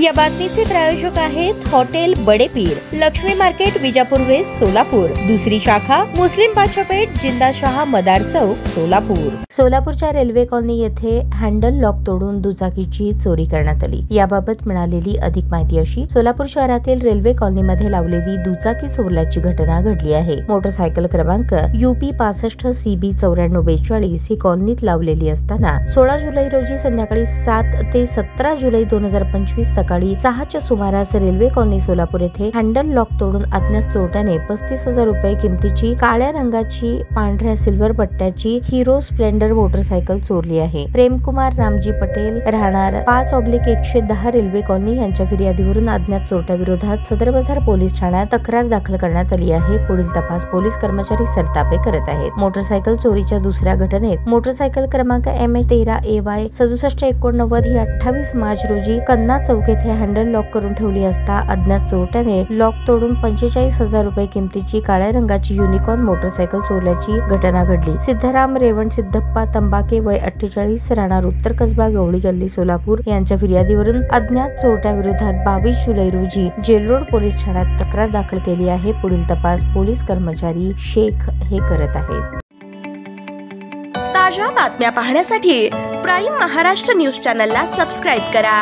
या बातमीचे प्रायोजक आहेत hotel Badepir, Laxmi market, Vijapur west, Solapur. दुसरी शाखा मुस्लिम बादशाहपेठ, जिंदाशाह मदार चौक, सोलापूर। सोलापूरच्या रेल्वे कॉलनी येथे हँडल लॉक तोडून दुचाकीची चोरी करण्यात आली। याबाबत मिळालेली अधिक माहिती अशी: सोलापूर शहरातील रेल्वे कॉलनीमध्ये लावलेली दुचाकी चोरल्याची घटना घडली आहे। मोटरसायकल क्रमांक UP 65 CB 9442 ही कॉलनीत लावलेली असताना 16 जुलै रोजी संध्याकाळी 7 ते 17 जुलै 2025 सकाळी 6च्या सुमारास रेल्वे कॉलनी सोलापूर येथे हँडल लॉक तोडून अज्ञात चोरट्याने 35,000 रुपये किमतीची काळ्या रंगाची पांढऱ्या सिल्वर पट्ट्याची हिरो स्प्लेंडर मोटरसायकल चोरली आहे। प्रेमकुमार रामजी पटेल, राहणार 5/110 रेल्वे कॉलनी यांच्या फिर्यादीवरून अज्ञात चोरट्याविरोधात सदर बाजार पोलीस ठाण्यात तक्रार दाखल करण्यात आली आहे। पुढील तपास पोलीस कर्मचारी सरतापे करत आहेत। मोटरसायकल चोरीच्या दुसऱ्या घटनेत मोटरसायकल क्रमांक MH13AY 6789 ही 28 मार्च रोजी कन्ना चौक येथे हँडल लॉक करून ठेवली असता अज्ञात चोरट्याने लॉक तोडून 45,000 रुपये किमतीची काळ्या रंगाची युनिकॉर्न मोटरसायकल चोरल्याची घटना घडली। सिद्धाराम रेवण सिद्धप्पा तंबाके वय 48, राहणार उत्तर कसबा गवळी गल्ली सोलापूर यांच्या फिर्यादीवरून अज्ञात चोरट्याविरोधात 22 जुलै रोजी जेल रोड पोलीस ठाण्यात तक्रार दाखल केली आहे। पुढील तपास पोलीस कर्मचारी शेख हे करत आहेत। ताज्या बातम्या पाहण्यासाठी प्राईम महाराष्ट्र न्यूज चॅनलला सबस्क्राईब करा।